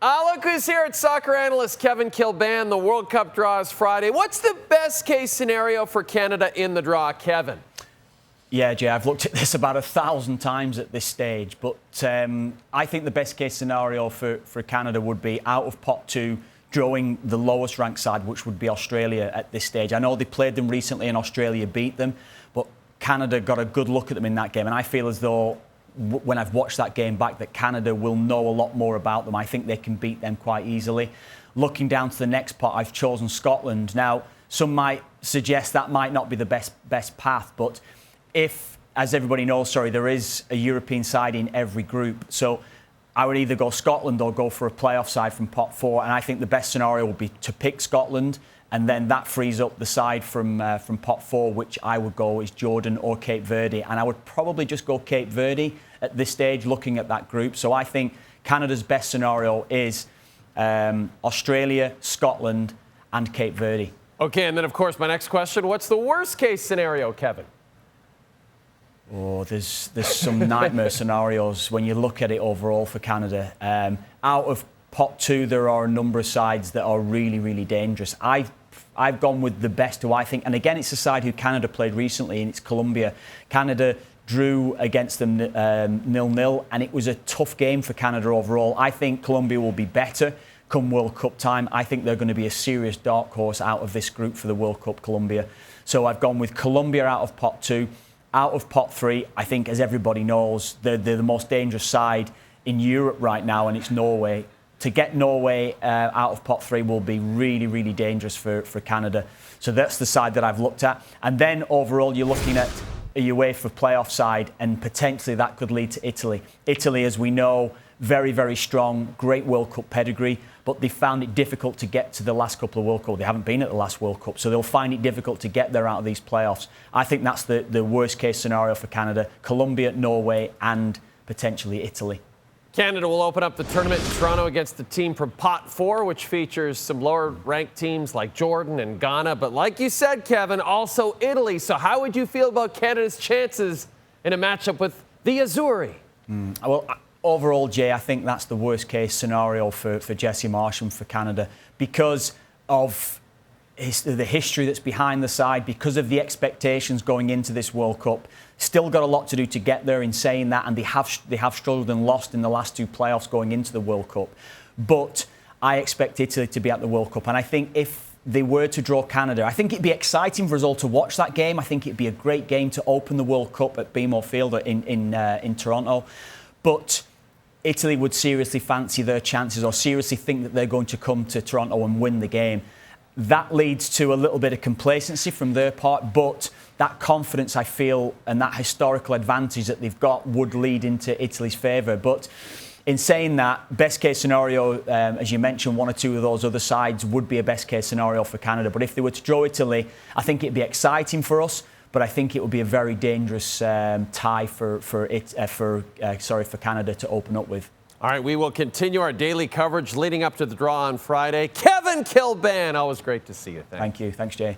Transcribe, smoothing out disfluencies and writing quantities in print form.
Look who's here at soccer analyst Kevin Kilbane. The World Cup draw is Friday. What's the best case scenario for Canada in the draw, Kevin? Yeah, Jay, I've looked at this about 1,000 times at this stage, but I think the best case scenario for Canada would be out of pot 2, drawing the lowest ranked side, which would be Australia at this stage. I know they played them recently and Australia beat them, but Canada got a good look at them in that game, and I feel as though when I've watched that game back that Canada will know a lot more about them. I think they can beat them quite easily. Looking down to the next pot, I've chosen Scotland. Now, some might suggest that might not be the best path, but if, as everybody knows, there is a European side in every group. So I would either go Scotland or go for a playoff side from pot 4. And I think the best scenario would be to pick Scotland, and then that frees up the side from pot 4, which I would go is Jordan or Cape Verde. And I would probably just go Cape Verde at this stage, looking at that group. So I think Canada's best scenario is Australia, Scotland, and Cape Verde. Okay, and then, of course, my next question, what's the worst case scenario, Kevin? Oh, there's some nightmare scenarios when you look at it overall for Canada. Out of pot 2, there are a number of sides that are really, really dangerous. I've gone with the best who I think, and again, it's a side who Canada played recently, and it's Colombia. Canada drew against them 0-0, and it was a tough game for Canada overall. I think Colombia will be better come World Cup time. I think they're going to be a serious dark horse out of this group for the World Cup, Colombia. So I've gone with Colombia out of pot 2. Out of pot 3, I think, as everybody knows, they're the most dangerous side in Europe right now, and it's Norway. To get Norway out of pot 3 will be really, really dangerous for Canada. So that's the side that I've looked at. And then overall, you're looking at a UEFA playoff side, and potentially that could lead to Italy. Italy, as we know, very, very strong, great World Cup pedigree, but they found it difficult to get to the last couple of World Cups. They haven't been at the last World Cup, so they'll find it difficult to get there out of these playoffs. I think that's the worst case scenario for Canada: Colombia, Norway, and potentially Italy. Canada will open up the tournament in Toronto against the team from pot 4, which features some lower-ranked teams like Jordan and Ghana. But like you said, Kevin, also Italy. So how would you feel about Canada's chances in a matchup with the Azzurri? Well, overall, Jay, I think that's the worst-case scenario for Jesse Marsch and for Canada because of the history that's behind the side, because of the expectations going into this World Cup. Still got a lot to do to get there in saying that, and they have struggled and lost in the last 2 playoffs going into the World Cup. But I expect Italy to be at the World Cup, and I think if they were to draw Canada, I think it'd be exciting for us all to watch that game. I think it'd be a great game to open the World Cup at BMO Field in Toronto. But Italy would seriously fancy their chances or seriously think that they're going to come to Toronto and win the game. That leads to a little bit of complacency from their part, but that confidence, I feel, and that historical advantage that they've got would lead into Italy's favour. But in saying that, best case scenario, as you mentioned, 1 or 2 of those other sides would be a best case scenario for Canada. But if they were to draw Italy, I think it'd be exciting for us, but I think it would be a very dangerous tie for Canada to open up with. All right, we will continue our daily coverage leading up to the draw on Friday. Kevin Kilbane, always great to see you. Thank you. Thanks, Jay.